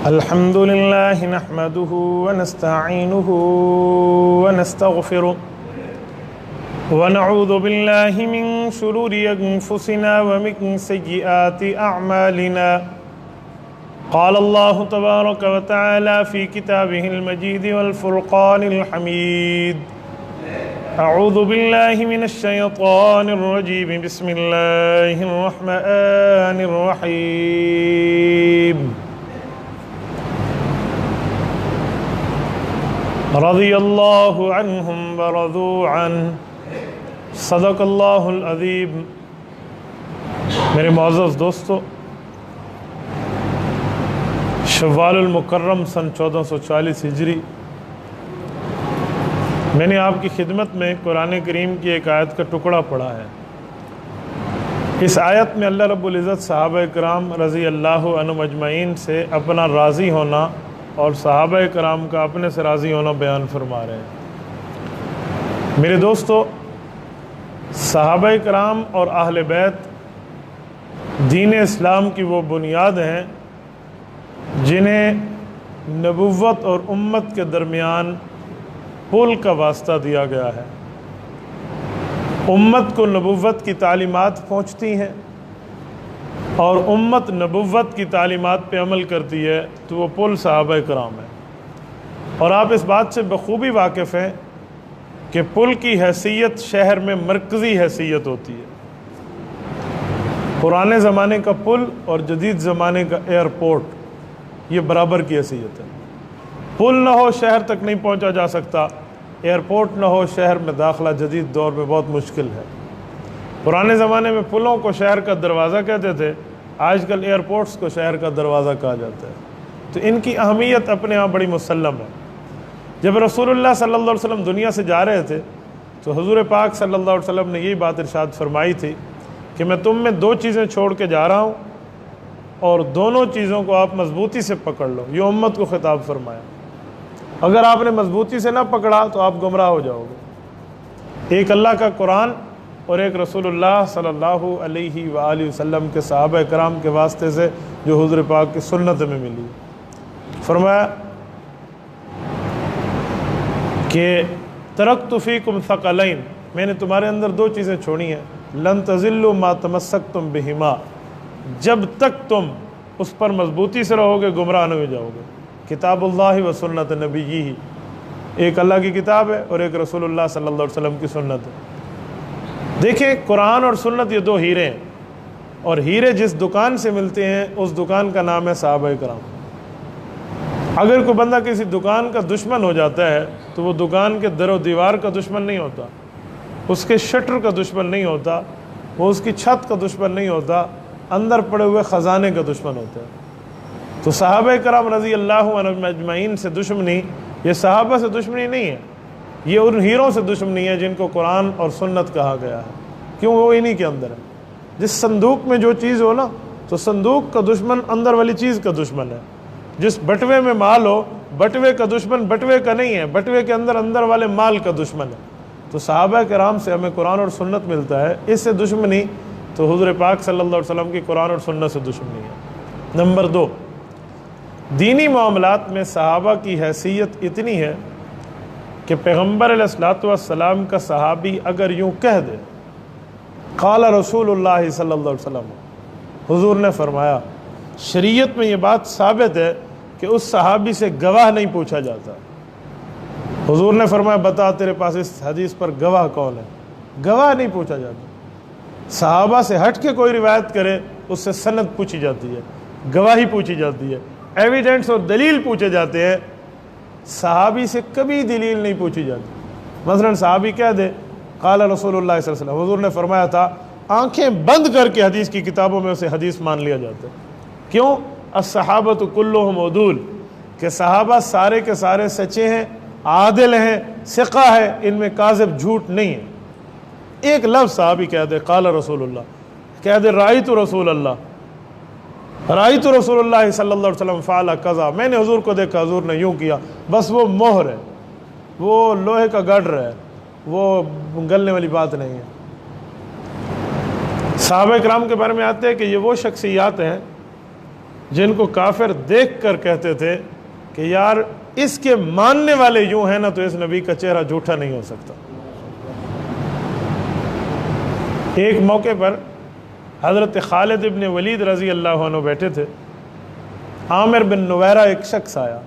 الحمد لله نحمده ونستعينه ونستغفره ونعوذ بالله من شرور أنفسنا ومن سيئات أعمالنا. قال الله تبارك وتعالى في كتابه المجيد والفرقان الحميد: أعوذ بالله من الشيطان الرجيم. بسم الله الرحمن الرحيم. رضی اللہ عنہم ورضوا عنہ. صدق اللہ العظیم. میرے معزز دوستو، شوال المکرم سن 1440 ہجری میں نے آپ کی خدمت میں قرآن کریم کی ایک آیت کا ٹکڑا پڑھا ہے. اس آیت میں اللہ رب العزت صحابہ کرام رضی اللہ عنہم اجمعین سے اپنا راضی ہونا اور صحابہ کرام کا اپنے سے راضی ہونا بیان فرما رہے ہیں. میرے دوستو، صحابہ کرام اور اہل بیت دین اسلام کی وہ بنیاد ہیں جنہیں نبوت اور امت کے درمیان پل کا واسطہ دیا گیا ہے. امت کو نبوت کی تعلیمات پہنچتی ہیں اور امت نبوت کی تعلیمات پہ عمل کرتی ہے تو وہ پل صحابہ کرام ہے. اور آپ اس بات سے بخوبی واقف ہیں کہ پل کی حیثیت شہر میں مرکزی حیثیت ہوتی ہے. پرانے زمانے کا پل اور جدید زمانے کا ایئرپورٹ یہ برابر کی حیثیت ہے. پل نہ ہو شہر تک نہیں پہنچا جا سکتا، ایئرپورٹ نہ ہو شہر میں داخلہ جدید دور میں بہت مشکل ہے. پرانے زمانے میں پلوں کو شہر کا دروازہ کہتے تھے، آج کل ایئرپورٹس کو شہر کا دروازہ کہا جاتا ہے. تو ان کی اہمیت اپنے آپ بڑی مسلم ہے. جب رسول اللہ صلی اللہ علیہ وسلم دنیا سے جا رہے تھے تو حضور پاک صلی اللہ علیہ وسلم نے یہی بات ارشاد فرمائی تھی کہ میں تم میں دو چیزیں چھوڑ کے جا رہا ہوں اور دونوں چیزوں کو آپ مضبوطی سے پکڑ لو. یہ امت کو خطاب فرمایا. اگر آپ نے مضبوطی سے نہ پکڑا تو آپ گمراہ ہو جاؤ گے. ایک اللہ کا قرآن اور ایک رسول اللہ صلی اللہ علیہ وآلہ وسلم کے صحابہ کرام کے واسطے سے جو حضور پاک کی سنت میں ملی. فرمایا کہ ترکت فیکم ثقلین، میں نے تمہارے اندر دو چیزیں چھوڑی ہیں. لن تضلوا ما تمسکتم بہما، جب تک تم اس پر مضبوطی سے رہو گے گمراہ نہ ہو جاؤ گے. کتاب اللہ و سنت نبیہ، ایک اللہ کی کتاب ہے اور ایک رسول اللہ صلی اللہ علیہ وسلم کی سنت ہے. دیکھیں، قرآن اور سنت یہ دو ہیرے ہیں، اور ہیرے جس دکان سے ملتے ہیں اس دکان کا نام ہے صحابہ کرام. اگر کوئی بندہ کسی دکان کا دشمن ہو جاتا ہے تو وہ دکان کے در و دیوار کا دشمن نہیں ہوتا، اس کے شٹر کا دشمن نہیں ہوتا، وہ اس کی چھت کا دشمن نہیں ہوتا، اندر پڑے ہوئے خزانے کا دشمن ہوتا ہے. تو صحابہ کرام رضی اللہ عنہم اجمعین سے دشمنی یہ صحابہ سے دشمنی نہیں ہے، یہ ان ہیروں سے دشمنی ہے جن کو قرآن اور سنت کہا گیا ہے. کیوں؟ وہ انہی کے اندر ہے. جس صندوق میں جو چیز ہو نا تو صندوق کا دشمن اندر والی چیز کا دشمن ہے. جس بٹوے میں مال ہو، بٹوے کا دشمن بٹوے کا نہیں ہے، بٹوے کے اندر اندر والے مال کا دشمن ہے. تو صحابہ کرام سے ہمیں قرآن اور سنت ملتا ہے، اس سے دشمنی تو حضور پاک صلی اللہ علیہ وسلم کی قرآن اور سنت سے دشمنی ہے. نمبر دو، دینی معاملات میں صحابہ کی حیثیت اتنی ہے کہ پیغمبر علیہ الصلوۃ والسلام کا صحابی اگر یوں کہہ دے قال رسول اللہ صلی اللہ علیہ وسلم، حضور نے فرمایا، شریعت میں یہ بات ثابت ہے کہ اس صحابی سے گواہ نہیں پوچھا جاتا. حضور نے فرمایا بتا تیرے پاس اس حدیث پر گواہ کون ہے؟ گواہ نہیں پوچھا جاتا. صحابہ سے ہٹ کے کوئی روایت کرے اس سے سند پوچھی جاتی ہے، گواہی پوچھی جاتی ہے، ایویڈنس اور دلیل پوچھے جاتے ہیں. صحابی سے کبھی دلیل نہیں پوچھی جاتی. مثلا صحابی کہہ دے قال رسول اللہ صلی اللہ علیہ وسلم، حضور نے فرمایا تھا، آنکھیں بند کر کے حدیث کی کتابوں میں اسے حدیث مان لیا جاتا ہے. کیوں؟ الصحابۃ کلھم عدول، کہ صحابہ سارے کے سارے سچے ہیں، عادل ہیں، ثقہ ہے، ان میں کاذب جھوٹ نہیں ہے. ایک لفظ صحابی کہہ دے قال رسول اللہ، کہہ دے رأیت رسول اللہ، رأیت رسول اللہ صلی اللہ علیہ وسلم فعل کذا، میں نے حضور کو دیکھا حضور نے یوں کیا، بس وہ مہر ہے، وہ لوہے کا گڑھ ہے، وہ گلنے والی بات نہیں ہے. صحابہ کرام کے بارے میں آتے ہیں کہ یہ وہ شخصیات ہیں جن کو کافر دیکھ کر کہتے تھے کہ یار اس کے ماننے والے یوں ہیں نا تو اس نبی کا چہرہ جھوٹا نہیں ہو سکتا۔ ایک موقع پر حضرت خالد ابن ولید رضی اللہ عنہ بیٹھے تھے، عامر بن نویرہ ایک شخص آیا،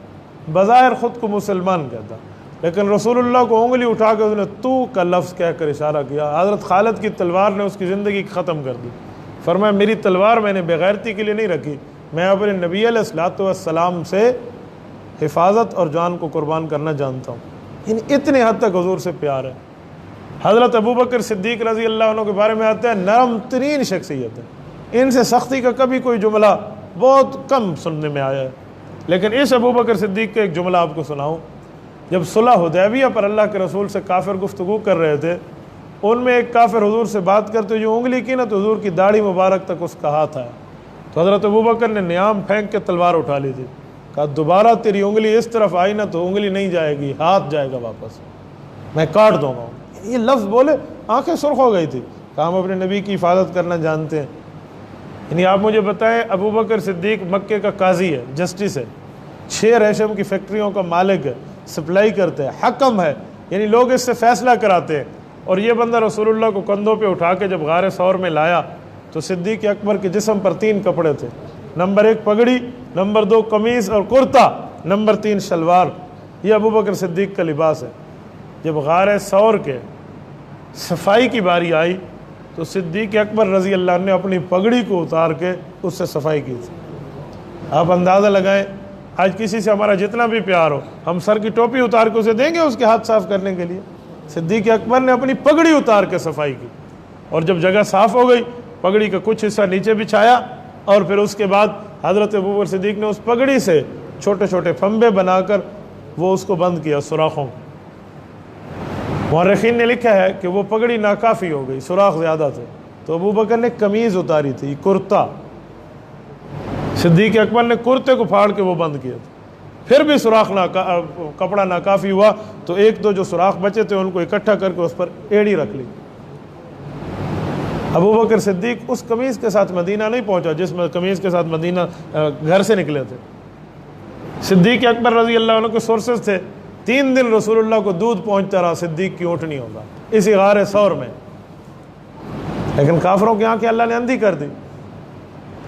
بظاہر خود کو مسلمان کہتا، لیکن رسول اللہ کو انگلی اٹھا کے اس نے تو کا لفظ کہہ کر اشارہ کیا۔ حضرت خالد کی تلوار نے اس کی زندگی ختم کر دی۔ فرمایا میری تلوار میں نے بغیرتی کے لیے نہیں رکھی، میں اپنے نبی علیہ الصلوۃ والسلام سے حفاظت اور جان کو قربان کرنا جانتا ہوں۔ یعنی اتنے حد تک حضور سے پیار ہے۔ حضرت ابوبکر صدیق رضی اللہ عنہ کے بارے میں آتا ہے نرم ترین شخصیت ہے، ان سے سختی کا کبھی کوئی جملہ بہت کم سننے میں آیا ہے، لیکن اس ابوبکر صدیق کا ایک جملہ آپ کو سناؤں۔ جب صلح حدیبیہ پر اللہ کے رسول سے کافر گفتگو کر رہے تھے، ان میں ایک کافر حضور سے بات کرتے جو انگلی کی نا تو حضور کی داڑھی مبارک تک اس کا ہاتھ آیا، تو حضرت ابوبکر نے نیام پھینک کے تلوار اٹھا لی تھی، کہا دوبارہ تیری انگلی اس طرف آئی نا تو انگلی نہیں جائے گی، ہاتھ جائے گا واپس، میں کاٹ دوں گا۔ یہ لفظ بولے آنکھیں سرخ ہو گئی تھی، کہا ہم اپنے نبی کی حفاظت کرنا جانتے ہیں۔ یعنی آپ مجھے بتائیں ابوبکر صدیق مکے کا قاضی ہے، جسٹس ہے، 6 ریشم کی فیکٹریوں کا مالک ہے، سپلائی کرتے ہیں، حکم ہے، یعنی لوگ اس سے فیصلہ کراتے ہیں، اور یہ بندہ رسول اللہ کو کندھوں پہ اٹھا کے جب غار ثور میں لایا تو صدیق اکبر کے جسم پر 3 کپڑے تھے، نمبر 1 پگڑی، نمبر 2 قمیص اور کرتا، نمبر 3 شلوار۔ یہ ابوبکر صدیق کا لباس ہے۔ جب غار ثور کے صفائی کی باری آئی تو صدیق اکبر رضی اللہ عنہ نے اپنی پگڑی کو اتار کے اس سے صفائی کی تھی۔ آپ اندازہ لگائیں آج کسی سے ہمارا جتنا بھی پیار ہو، ہم سر کی ٹوپی اتار کے اسے دیں گے اس کے ہاتھ صاف کرنے کے لیے؟ صدیق اکبر نے اپنی پگڑی اتار کے صفائی کی، اور جب جگہ صاف ہو گئی پگڑی کا کچھ حصہ نیچے بچھایا، اور پھر اس کے بعد حضرت ابوبکر صدیق نے اس پگڑی سے چھوٹے چھوٹے پھمبے بنا کر وہ اس کو بند کیا سوراخوں کو۔ مورخین نے لکھا ہے کہ وہ پگڑی ناکافی ہو گئی، سوراخ زیادہ تھے، تو ابوبکر نے قمیض اتاری تھی، کرتا، صدیق اکبر نے کرتے کو پھاڑ کے وہ بند کیا تھا، پھر بھی سوراخ کپڑا ناکافی ہوا تو 1-2 جو سوراخ بچے تھے ان کو اکٹھا کر کے اس پر ایڑی رکھ لی۔ ابوبکر صدیق اس قمیض کے ساتھ مدینہ نہیں پہنچا جس میں قمیض کے ساتھ مدینہ گھر سے نکلے تھے۔ صدیق اکبر رضی اللہ عنہ کے سورسز تھے، 3 دن رسول اللہ کو دودھ پہنچتا رہا صدیق کی اونٹنی ہوگا اسی غار ثور میں، لیکن کافروں کی آنکھیں اللہ نے اندھی کر دی۔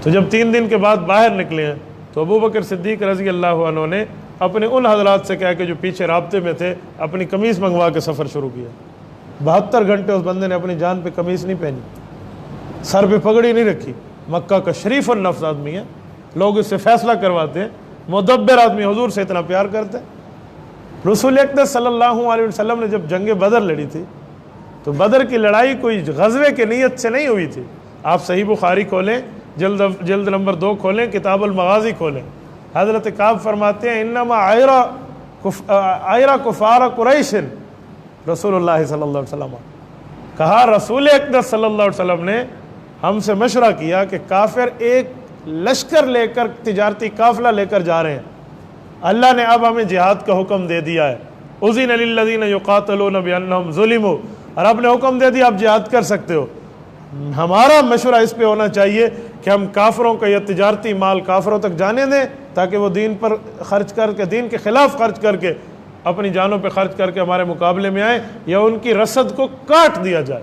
تو جب 3 دن کے بعد باہر نکلے ہیں تو ابوبکر صدیق رضی اللہ عنہ نے اپنے ان حضرات سے کہا کہ جو پیچھے رابطے میں تھے اپنی قمیص منگوا کے سفر شروع کیا۔ 72 گھنٹے اس بندے نے اپنی جان پہ قمیص نہیں پہنی، سر پہ پگڑی نہیں رکھی۔ مکہ کا شریف النفس آدمی ہے، لوگ اس سے فیصلہ کرواتے ہیں، مدبر آدمی، حضور سے اتنا پیار کرتے ہیں۔ رسول اقدس صلی اللہ علیہ وسلم نے جب جنگ بدر لڑی تھی تو بدر کی لڑائی کوئی غزوے کی نیت سے نہیں ہوئی تھی۔ آپ صحیح بخاری کھولیں، جلد نمبر 2 کھولیں، کتاب المغازی کھولیں، حضرت کعب فرماتے ہیں انما عیرا کفار قریش، رسول اللہ صلی اللہ علیہ وسلم کہا رسول اقدس صلی اللہ علیہ وسلم نے ہم سے مشورہ کیا کہ کافر ایک لشکر لے کر، تجارتی قافلہ لے کر جا رہے ہیں، اللہ نے اب ہمیں جہاد کا حکم دے دیا ہے، اذن للذین یقاتلون بانہم ظلموا، اور آپ نے حکم دے دیا آپ جہاد کر سکتے ہو۔ ہمارا مشورہ اس پہ ہونا چاہیے کہ ہم کافروں کا یہ تجارتی مال کافروں تک جانے دیں تاکہ وہ دین پر خرچ کر کے، دین کے خلاف خرچ کر کے، اپنی جانوں پہ خرچ کر کے ہمارے مقابلے میں آئیں، یا ان کی رسد کو کاٹ دیا جائے۔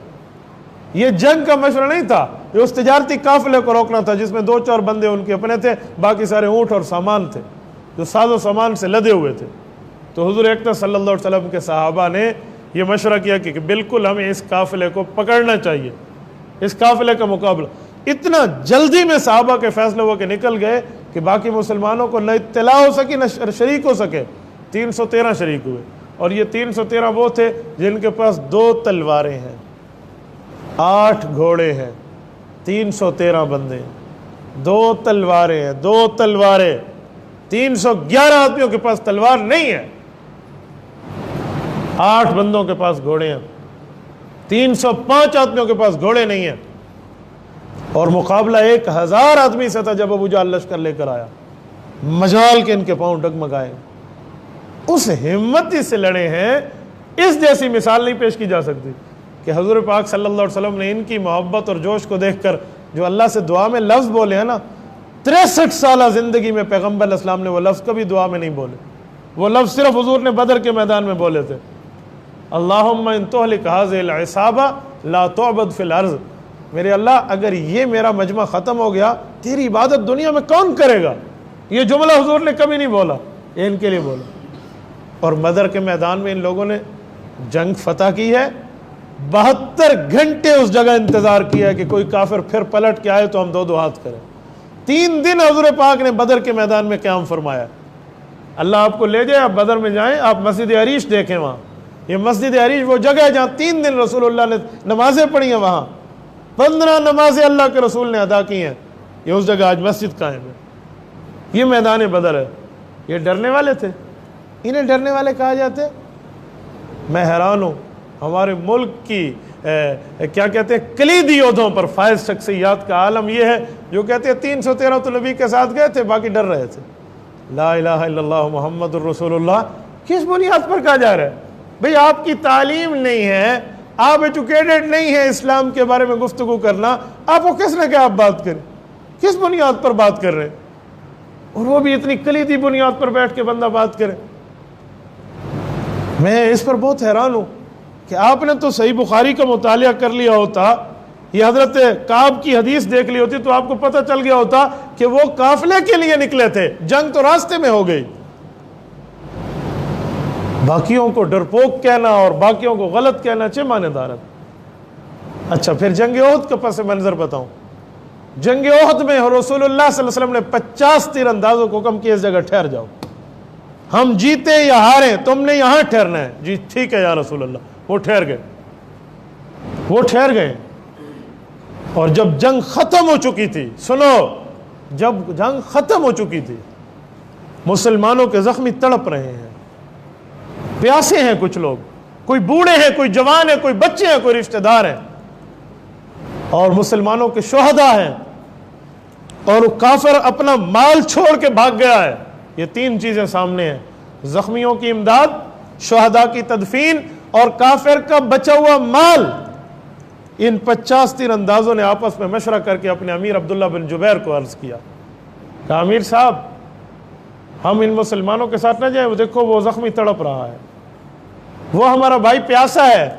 یہ جنگ کا مشورہ نہیں تھا، یہ اس تجارتی قافلے کو روکنا تھا جس میں 2-4 بندے ان کے اپنے تھے، باقی سارے اونٹ اور سامان تھے جو ساز و سامان سے لدے ہوئے تھے۔ تو حضور اقدس صلی اللہ علیہ وسلم کے صحابہ نے یہ مشورہ کیا کہ بالکل ہمیں اس قافلے کو پکڑنا چاہیے، اس قافلے کا مقابلہ۔ اتنا جلدی میں صحابہ کے فیصلے ہو کے نکل گئے کہ باقی مسلمانوں کو نہ اطلاع ہو سکی نہ شریک ہو سکے۔ 313 شریک ہوئے، اور یہ 313 وہ تھے جن کے پاس 2 تلواریں ہیں، 8 گھوڑے ہیں، 313 بندے، 2 تلواریں ہیں، 2 تلواریں۔ 311 آدمیوں کے پاس تلوار نہیں ہے، 8 بندوں کے پاس گھوڑے ہیں، 305 آدمیوں کے پاس گھوڑے نہیں ہیں، اور مقابلہ 1000 آدمی سے تھا جب ابو جہل لشکر لے کر آیا، مجال کے ان کے پاؤں ڈگمگائے۔ اس ہمتی سے لڑے ہیں، اس جیسی مثال نہیں پیش کی جا سکتی کہ حضور پاک صلی اللہ علیہ وسلم نے ان کی محبت اور جوش کو دیکھ کر جو اللہ سے دعا میں لفظ بولے ہیں نا، 63 سالہ زندگی میں پیغمبر علیہ السلام نے وہ لفظ کبھی دعا میں نہیں بولے. وہ لفظ صرف حضور نے بدر کے میدان میں بولے تھے, اللہم ان تہلک ہذہ العصابہ لا تعبد فی الارض. میرے اللہ اگر یہ میرا مجمع ختم ہو گیا تیری عبادت دنیا میں کون کرے گا. یہ جملہ حضور نے کبھی نہیں بولا, یہ ان کے لیے بولا. اور بدر کے میدان میں ان لوگوں نے جنگ فتح کی ہے, 72 گھنٹے اس جگہ انتظار کیا ہے کہ کوئی کافر پھر پلٹ کے آئے تو ہم دو ہاتھ کریں. 3 دن حضور پاک نے بدر کے میدان میں قیام فرمایا. اللہ آپ کو لے جائے, آپ بدر میں جائیں, آپ مسجد عریش دیکھیں. وہاں یہ مسجد عریش وہ جگہ ہے جہاں 3 دن رسول اللہ نے نمازیں پڑھی ہیں. وہاں 15 نمازیں اللہ کے رسول نے ادا کی ہیں. یہ اس جگہ آج مسجد قائم ہے. یہ میدان بدر ہے. یہ ڈرنے والے تھے, انہیں ڈرنے والے کہا جاتے. میں حیران ہوں ہمارے ملک کی کیا کہتے ہیں کلیدی عہدوں پر فائز شخصیات کا عالم یہ ہے جو کہتے ہیں 313 تو نبی کے ساتھ گئے تھے, باقی ڈر رہے تھے. لا الہ الا اللہ محمد الرسول اللہ کس بنیاد پر کہا جا رہا ہے؟ بھئی آپ کی تعلیم نہیں ہے, آپ ایجوکیٹڈ نہیں ہیں اسلام کے بارے میں گفتگو کرنا, آپ کو کس نے کہا آپ بات کریں؟ کس بنیاد پر بات کر رہے ہیں؟ اور وہ بھی اتنی کلیدی بنیاد پر بیٹھ کے بندہ بات کرے. میں اس پر بہت حیران ہوں کہ آپ نے تو صحیح بخاری کا مطالعہ کر لیا ہوتا, یہ حضرت کعب کی حدیث دیکھ لی ہوتی تو آپ کو پتہ چل گیا ہوتا کہ وہ قافلے کے لیے نکلے تھے, جنگ تو راستے میں ہو گئی. باقیوں کو ڈرپوک کہنا اور باقیوں کو غلط کہنا چھ معنی دارت. اچھا پھر جنگ احد کا پس منظر بتاؤں. جنگ احد میں رسول اللہ صلی اللہ علیہ وسلم نے 50 تیر اندازوں کو حکم کیا اس جگہ ٹھہر جاؤ, ہم جیتے یا ہاریں تم نے یہاں ٹھہرنا ہے. جی ٹھیک ہے یا رسول اللہ. وہ ٹھہر گئے. اور جب جنگ ختم ہو چکی تھی, سنو, جب جنگ ختم ہو چکی تھی, مسلمانوں کے زخمی تڑپ رہے ہیں, پیاسے ہیں کچھ لوگ, کوئی بوڑھے ہیں, کوئی جوان ہیں, کوئی بچے ہیں, کوئی رشتہ دار ہیں, اور مسلمانوں کے شہداء ہیں, اور وہ کافر اپنا مال چھوڑ کے بھاگ گیا ہے. یہ 3 چیزیں سامنے ہیں, زخمیوں کی امداد, شہداء کی تدفین اور کافر کا بچا ہوا مال. ان 50 تیر اندازوں نے آپس میں مشورہ کر کے اپنے امیر عبداللہ بن جبیر کو عرض کیا کہ امیر صاحب ہم ان مسلمانوں کے ساتھ نہ جائیں, وہ دیکھو وہ زخمی تڑپ رہا ہے, وہ ہمارا بھائی پیاسا ہے,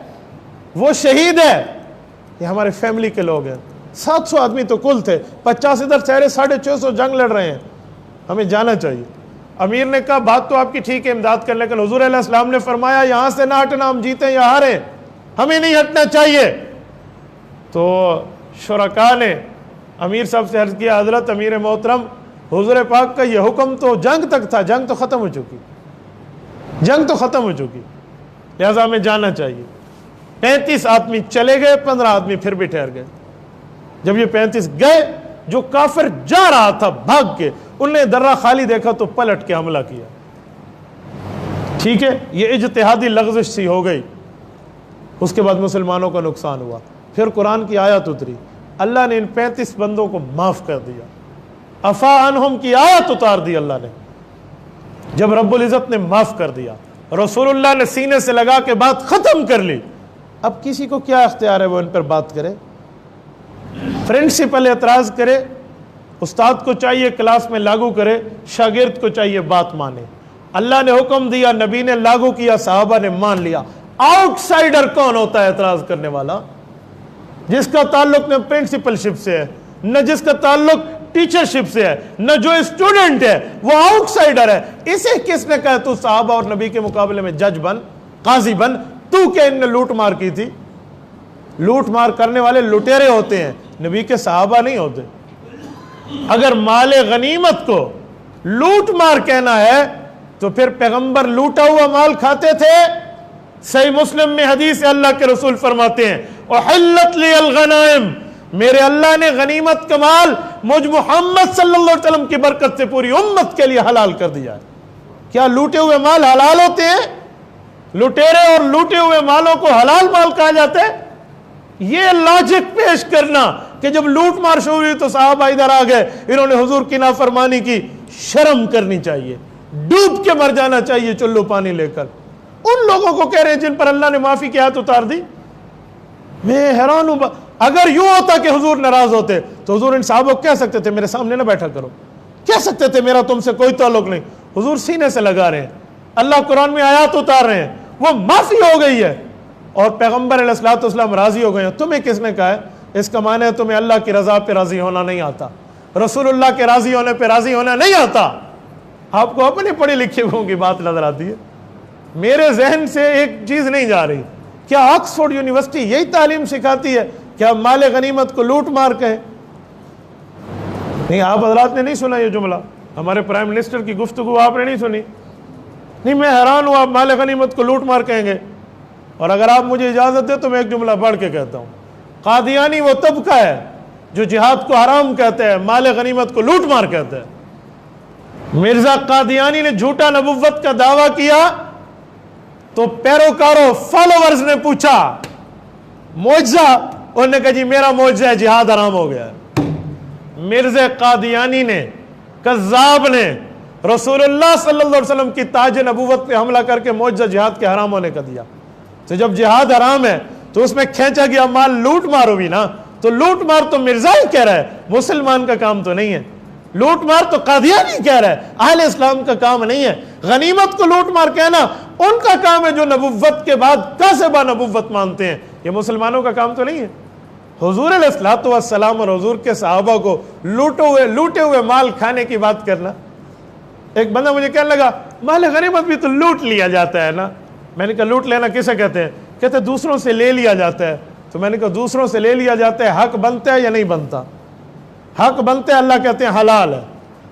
وہ شہید ہے, یہ ہمارے فیملی کے لوگ ہیں. 700 آدمی تو کل تھے, 50 ادھر چہرے 650 جنگ لڑ رہے ہیں, ہمیں جانا چاہیے. امیر نے کہا بات تو آپ کی ٹھیک ہے امداد کر, لیکن حضور علیہ السلام نے فرمایا یہاں سے نہ ہٹنا, ہم جیتے یا ہاریں ہمیں نہیں ہٹنا چاہیے. تو شرکاء نے امیر صاحب سے عرض کیا حضرت امیر محترم حضور پاک کا یہ حکم تو جنگ تک تھا, جنگ تو ختم ہو چکی, لہذا ہمیں جانا چاہیے. 35 آدمی چلے گئے, 15 آدمی پھر بھی ٹھہر گئے. جب یہ 35 گئے, جو کافر جا رہا تھا بھاگ کے, انہوں نے درہ خالی دیکھا تو پلٹ کے حملہ کیا. ٹھیک ہے, یہ اجتہادی لغزش سی ہو گئی. اس کے بعد مسلمانوں کا نقصان ہوا. پھر قرآن کی آیت اتری, اللہ نے ان 35 بندوں کو معاف کر دیا. عفا عنہم کی آیت اتار دی اللہ نے. جب رب العزت نے معاف کر دیا, رسول اللہ نے سینے سے لگا کے بات ختم کر لی. اب کسی کو کیا اختیار ہے وہ ان پر بات کرے, پرنسپل اعتراض کرے, استاد کو چاہیے کلاس میں لاگو کرے, شاگرد کو چاہیے بات مانے. اللہ نے حکم دیا, نبی نے لاگو کیا, صحابہ نے مان لیا. آؤٹ سائڈر کون ہوتا ہے اعتراض کرنے والا؟ جس کا تعلق نہ پرنسپل شپ سے ہے, نہ جس کا تعلق ٹیچر شپ سے ہے, نہ جو اسٹوڈنٹ ہے, وہ آؤٹ سائڈر ہے. اسے کس نے کہا تو صحابہ اور نبی کے مقابلے میں جج بن, قاضی بن؟ تو کیا ان نے لوٹ مار کی تھی؟ لوٹ مار کرنے والے لٹیرے ہوتے ہیں, نبی کے صحابہ نہیں ہوتے. اگر مال غنیمت کو لوٹ مار کہنا ہے تو پھر پیغمبر لوٹا ہوا مال کھاتے تھے. صحیح مسلم میں حدیث اللہ کے رسول فرماتے ہیں احلت لی الغنائم, میرے اللہ نے غنیمت کا مال مجھ محمد صلی اللہ علیہ وسلم کی برکت سے پوری امت کے لیے حلال کر دیا ہے. کیا لوٹے ہوئے مال حلال ہوتے ہیں؟ لٹیرے اور لوٹے ہوئے مالوں کو حلال مال کہا جاتا ہے؟ یہ لاجک پیش کرنا کہ جب لوٹ مار شروع ہوئی تو صحابہ ادھر آ گئے, انہوں نے حضور کی نافرمانی کی, شرم کرنی چاہیے, ڈوب کے مر جانا چاہیے چلو پانی لے کر. ان لوگوں کو کہہ رہے ہیں جن پر اللہ نے معافی کی آیت اتار دی. میں حیران ہوں, اگر یوں ہوتا کہ حضور ناراض ہوتے تو حضور ان صحابوں کو کہہ سکتے تھے میرے سامنے نہ بیٹھا کرو، کہہ سکتے تھے میرا تم سے کوئی تعلق نہیں. حضور سینے سے لگا رہے ہیں، اللہ قرآن میں آیات اتار رہے ہیں، وہ معافی ہو گئی ہے اور پیغمبر علیہ الصلوۃ والسلام راضی ہو گئے ہیں. تمہیں کس نے کہا ہے؟ اس کا معنی ہے تمہیں اللہ کی رضا پہ راضی ہونا نہیں آتا، رسول اللہ کے راضی ہونے پہ راضی ہونا نہیں آتا. آپ کو اپنے پڑھے لکھے لوگوں کی بات نظر آتی ہے. میرے ذہن سے ایک چیز نہیں جا رہی، کیا آکسفورڈ یونیورسٹی یہی تعلیم سکھاتی ہے کیا مال غنیمت کو لوٹ مار کہیں؟ نہیں، آپ حضرات نے نہیں سنا یہ جملہ، ہمارے پرائم منسٹر کی گفتگو آپ نے نہیں سنی. نہیں، میں حیران ہوں آپ مال غنیمت کو لوٹ مار کہیں گے. اور اگر آپ مجھے اجازت دیں تو میں ایک جملہ پڑھ کے کہتا ہوں، قادیانی وہ طبقہ ہے جو جہاد کو حرام کہتے ہیں، مال غنیمت کو لوٹ مار کہتے ہیں. مرزا قادیانی نے جھوٹا نبوت کا دعویٰ کیا تو پیروکاروں فالوورز نے پوچھا معجزہ، انہوں نے کہا جی میرا معجزہ ہے، جہاد حرام ہو گیا. مرزا قادیانی نے، کذاب نے رسول اللہ صلی اللہ علیہ وسلم کی تاج نبوت پہ حملہ کر کے معجزہ جہاد کے حرام ہونے کا دیا. تو جب جہاد حرام ہے تو اس میں کھینچا گیا مال لوٹ مارو بھی نا، تو لوٹ مار تو مرزا ہی کہہ رہا ہے، مسلمان کا کام تو نہیں ہے. لوٹ مار تو قادیانی کہہ رہا ہے، اہل اسلام کا کام نہیں ہے. غنیمت کو لوٹ مار کہنا ان کا کام ہے جو نبوت کے بعد کاسبہ نبوت مانتے ہیں، یہ مسلمانوں کا کام تو نہیں ہے. حضور علیہ الصلوۃ والسلام اور حضور کے صحابہ کو لوٹے ہوئے مال کھانے کی بات کرنا. ایک بندہ مجھے کہنے لگا مال غنیمت بھی تو لوٹ لیا جاتا ہے نا. میں نے کہا لوٹ لینا کسے کہتے ہیں؟ کہتے دوسروں سے لے لیا جاتا ہے. تو میں نے کہا دوسروں سے لے لیا جاتا ہے، حق بنتا ہے یا نہیں بنتا؟ حق بنتے ہیں، اللہ کہتے ہیں حلال ہے.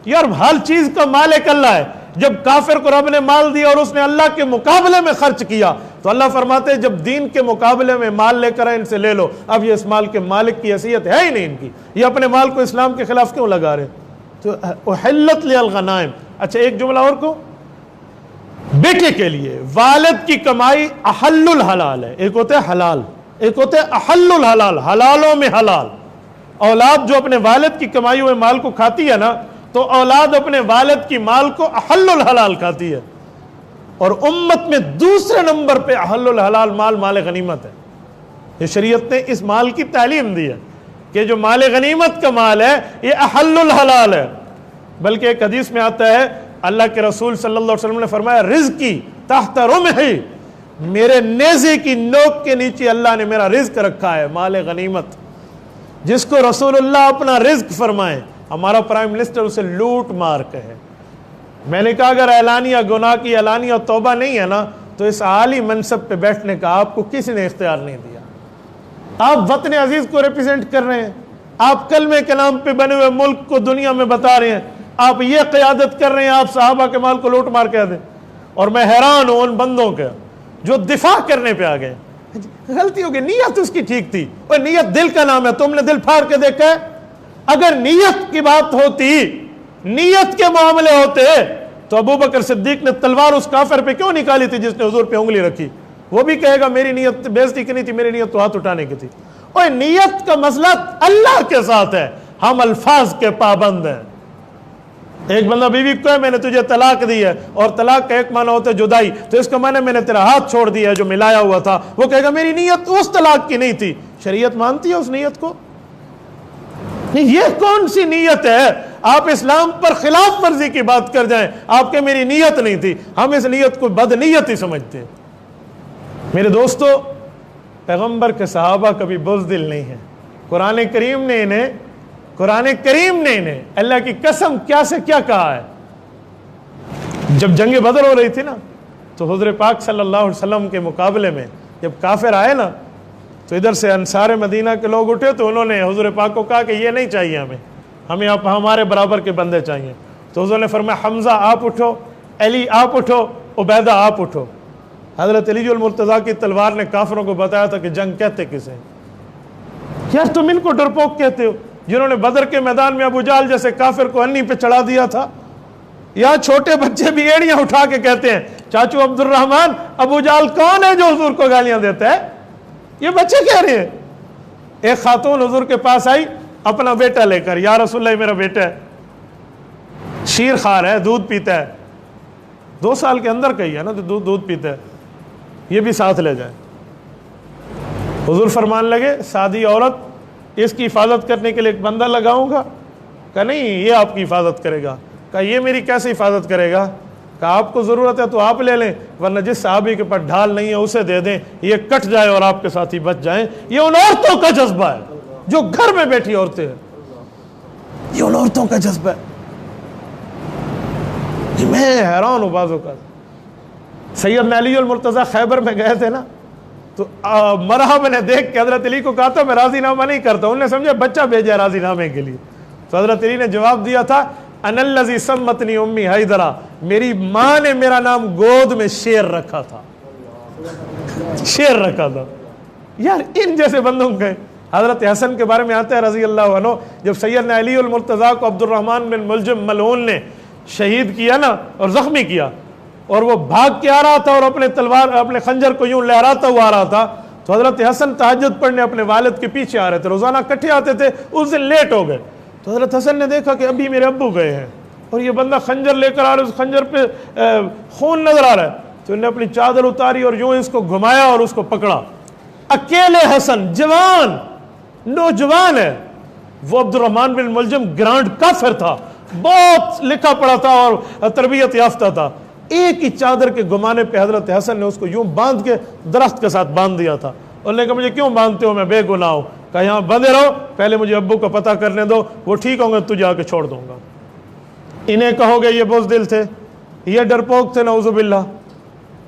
یار ہر چیز کا مالک اللہ ہے. جب کافر کو رب نے مال دیا اور اس نے اللہ کے مقابلے میں خرچ کیا تو اللہ فرماتے ہیں جب دین کے مقابلے میں مال لے کر آئے ان سے لے لو. اب یہ اس مال کے مالک کی حیثیت ہے ہی نہیں ان کی، یہ اپنے مال کو اسلام کے خلاف کیوں لگا رہے؟ تو احلت للغنائم. اچھا ایک جملہ اور کو، بیٹے کے لیے والد کی کمائی احل الحلال ہے. ایک ہوتا ہے حلال، ایک ہوتا ہے احل الحلال، حلالوں میں حلال. اولاد جو اپنے والد کی کمائی ہوئے مال کو کھاتی ہے نا، تو اولاد اپنے والد کی مال کو احل الحلال کھاتی ہے. اور امت میں دوسرے نمبر پہ احل الحلال مال مال غنیمت ہے. یہ شریعت نے اس مال کی تعلیم دی ہے کہ جو مال غنیمت کا مال ہے یہ احل الحلال ہے. بلکہ ایک حدیث میں آتا ہے اللہ کے رسول صلی اللہ علیہ وسلم نے فرمایا رزقی تحت رمحی، میرے نیزے کی نوک کے نیچے اللہ نے میرا رزق رکھا ہے، مال غنیمت. جس کو رسول اللہ اپنا رزق فرمائے، ہمارا پرائم منسٹر اسے لوٹ مار کہے. میں نے کہا اگر اعلانیہ گناہ کی اعلانیہ توبہ نہیں ہے نا تو اس عالی منصب پہ بیٹھنے کا آپ کو کسی نے اختیار نہیں دیا. آپ وطن عزیز کو ریپرزینٹ کر رہے ہیں، آپ کلمے کے نام پہ بنے ہوئے ملک کو دنیا میں بتا رہے ہیں، آپ یہ قیادت کر رہے ہیں آپ صحابہ کے مال کو لوٹ مار کہہ دیں. اور میں حیران ہوں ان بندوں کے جو دفاع کرنے پہ آ گئے. غلطی ہو گئی، نیت اس کی ٹھیک تھی. اور نیت دل کا نام ہے، تم نے دل پھاڑ کے دیکھا ہے؟ اگر نیت کی بات ہوتی، نیت کے معاملے ہوتے تو ابو بکر صدیق نے تلوار اس کافر پہ کیوں نکالی تھی جس نے حضور پہ انگلی رکھی؟ وہ بھی کہے گا میری نیت بےزتی کی نہیں تھی، میری نیت تو ہاتھ اٹھانے کی تھی. اور نیت کا مسئلہ اللہ کے ساتھ ہے، ہم الفاظ کے پابند ہیں. ایک بندہ بیوی کو کہے میں نے تجھے طلاق دی ہے، اور طلاق کا ایک معنی ہوتا ہے جدائی، تو اس کا معنی میں نے تیرا ہاتھ چھوڑ دیا ہے جو ملایا ہوا تھا. وہ کہے گا میری نیت اس طلاق کی نہیں تھی. شریعت مانتی ہے اس نیت کو؟ یہ کون سی نیت ہے؟ آپ اسلام پر خلاف ورزی کی بات کر جائیں، آپ کے میری نیت نہیں تھی. ہم اس نیت کو بد نیت ہی سمجھتے ہیں. میرے دوستو، پیغمبر کے صحابہ کبھی بزدل نہیں ہیں. قرآن کریم نے انہیں اللہ کی قسم کیا سے کیا کہا ہے. جب جنگ بدر ہو رہی تھی نا تو حضور پاک صلی اللہ علیہ وسلم کے مقابلے میں جب کافر آئے نا تو ادھر سے انصار مدینہ کے لوگ اٹھے تو انہوں نے حضور پاک کو کہا کہ یہ نہیں چاہیے ہمیں آپ ہمارے برابر کے بندے چاہیے. تو حضور نے فرمایا حمزہ آپ اٹھو، علی آپ اٹھو، عبیدہ آپ اٹھو. حضرت علی المرتضیٰ کی تلوار نے کافروں کو بتایا تھا کہ جنگ کہتے کسے. یار تم ان کو ڈرپوک کہتے ہو جنہوں نے بدر کے میدان میں ابو جہل جیسے کافر کو انی پہ چڑھا دیا تھا. یہاں چھوٹے بچے بھی ایڑیاں اٹھا کے کہتے ہیں چاچو عبد الرحمن ابو جہل کون ہے جو حضور کو گالیاں دیتا ہے؟ یہ بچے کہہ رہے ہیں. ایک خاتون حضور کے پاس آئی اپنا بیٹا لے کر، یا رسول اللہ میرا بیٹا ہے، شیر خار ہے، دودھ پیتا ہے، 2 سال کے اندر کہی ہے نا تو دودھ پیتا ہے، یہ بھی ساتھ لے جائے. حضور فرمان لگے سادی عورت اس کی حفاظت کرنے کے لیے ایک بندہ لگاؤں گا؟ کہا نہیں، یہ آپ کی حفاظت کرے گا۔ کہا یہ میری کیسے حفاظت کرے گا؟ کہا آپ کو ضرورت ہے تو آپ لے لیں، ورنہ جس صحابی کے پاس ڈھال نہیں ہے اسے دے دیں، یہ کٹ جائے اور آپ کے ساتھی بچ جائیں۔ یہ ان عورتوں کا جذبہ ہے جو گھر میں بیٹھی عورتیں ہیں، یہ ان عورتوں کا جذبہ ہے۔ میں حیران ہوں بعض اوقات۔ سیدنا علی المرتضیٰ خیبر میں گئے تھے نا، تو مرحبا نے دیکھ کے حضرت علی کو کہا تھا میں راضی نامہ نہیں کرتا، انہوں نے سمجھا بچہ بھیجا راضی نامے کے لیے۔ تو حضرت علی نے جواب دیا تھا انا الذی سمتنی امی حیدرہ، میری ماں نے میرا نام گود میں شیر رکھا تھا، شیر رکھا تھا۔ یار ان جیسے بندوں کے حضرت حسن کے بارے میں آتا ہے رضی اللہ عنہ، جب سیدنا علی المرتضیٰ کو عبد الرحمن بن ملجم ملعون نے شہید کیا نا اور زخمی کیا، اور وہ بھاگ کے آ رہا تھا اور اپنے تلوار اپنے خنجر کو یوں لہراتا ہوا آ رہا تھا، تو حضرت حسن تہجد پڑھنے اپنے والد کے پیچھے آ رہے تھے، روزانہ اکٹھے آتے تھے، اس دن لیٹ ہو گئے۔ تو حضرت حسن نے دیکھا کہ ابھی میرے ابو گئے ہیں اور یہ بندہ خنجر لے کر آ رہا ہے، اس خنجر پہ خون نظر آ رہا ہے، تو انہوں نے اپنی چادر اتاری اور یوں اس کو گھمایا اور اس کو پکڑا۔ اکیلے حسن جوان نوجوان ہے، وہ عبد الرحمن بن ملجم گرانڈ کافر تھا، بہت لکھا پڑھا تھا اور تربیت یافتہ تھا، ایک ہی چادر کے گھمانے پہ حضرت حسن نے اس کو یوں باندھ کے درخت کے ساتھ باندھ دیا تھا۔ اور نے کہا مجھے کیوں باندھتے ہو، میں بے گناہ ہوں۔ کہا یہاں بندے رہو، پہلے مجھے ابو کو پتہ کرنے دو، وہ ٹھیک ہوں گے تجھے آ کے چھوڑ دوں گا۔ انہیں کہو گے یہ بزدل تھے، یہ ڈرپوک تھے، نعوذ باللہ۔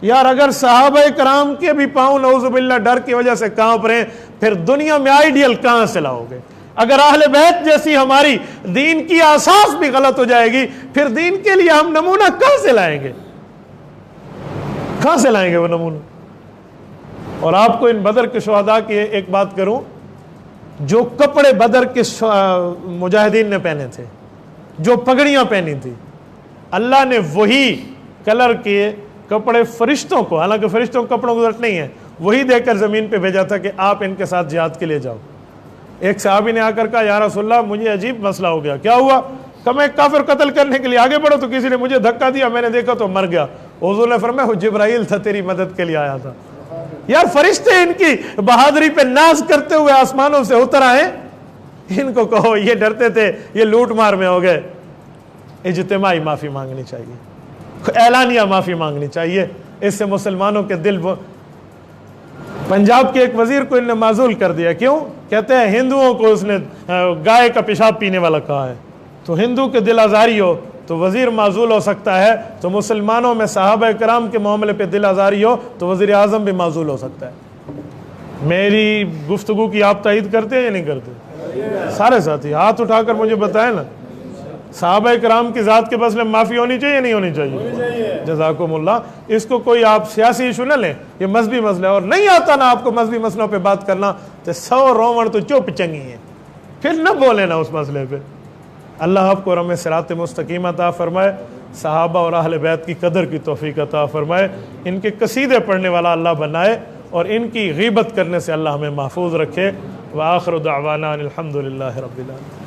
یار اگر صحابہ کرام کے بھی پاؤں نعوذ باللہ ڈر کی وجہ سے کانپ رہے ہیں، پھر دنیا میں آئیڈیل کہاں سے لاؤ گے؟ اگر اہل بیت جیسی ہماری دین کی اساس بھی غلط ہو جائے گی، پھر دین کے لیے ہم نمونہ کہاں سے لائیں گے؟ کہاں سے لائیں گے وہ نمونہ؟ اور آپ کو ان بدر کے شہداء کی ایک بات کروں، جو کپڑے بدر کے مجاہدین نے پہنے تھے، جو پگڑیاں پہنی تھی، اللہ نے وہی کلر کے کپڑے فرشتوں کو، حالانکہ فرشتوں کو کپڑوں کی ضرورت نہیں ہے، وہی دے کر زمین پہ بھیجا تھا کہ آپ ان کے ساتھ جہاد کے لیے جاؤ۔ ایک صحابی نے آ کر کہا یا رسول اللہ مجھے عجیب مسئلہ ہو گیا۔ کیا ہوا؟ کہ میں کافر قتل کرنے کے لیے آگے بڑھو تو کسی نے مجھے دھکا دیا، میں نے دیکھا تو مر گیا۔ حضور نے فرمایا وہ جبرائیل تھا، تیری مدد کے لیے آیا تھا۔ یار فرشتے ان کی بہادری پہ ناز کرتے ہوئے آسمانوں سے اتر آئے، ان کو کہو یہ ڈرتے تھے، یہ لوٹ مار میں ہو گئے۔ اجتماعی معافی مانگنی چاہیے، اعلانیہ معافی مانگنی چاہیے، اس سے مسلمانوں کے دل۔ پنجاب کے ایک وزیر کو ان نے معزول کر دیا، کیوں؟ کہتے ہیں ہندوؤں کو اس نے گائے کا پیشاب پینے والا کہا ہے، تو ہندو کے دل آزاری ہو تو وزیر معزول ہو سکتا ہے، تو مسلمانوں میں صحابہ کرام کے معاملے پہ دل آزاری ہو تو وزیر اعظم بھی معزول ہو سکتا ہے۔ میری گفتگو کی آپ تائید کرتے ہیں یا نہیں کرتے؟ سارے ساتھی ہاتھ اٹھا کر مجھے بتائیں نا، صحابہ کرام کی ذات کے مسئلے میں معافی ہونی چاہیے یا نہیں ہونی چاہیے؟ جزاکم اللہ۔ اس کو کوئی آپ سیاسی ایشو نہ لیں، یہ مذہبی مسئلہ ہے، اور نہیں آتا نا آپ کو مذہبی مسئلوں پہ بات کرنا تو 100 رومن تو چپ چنگی ہیں، پھر نہ بولے نا اس مسئلے پہ۔ اللہ آپ کو رحم صراط مستقیم عطا فرمائے، صحابہ اور اہل بیت کی قدر کی توفیق عطا فرمائے، ان کے قصیدے پڑھنے والا اللہ بنائے، اور ان کی غیبت کرنے سے اللہ ہمیں محفوظ رکھے۔ وآخر دعوانا الحمد للہ رب العالمین۔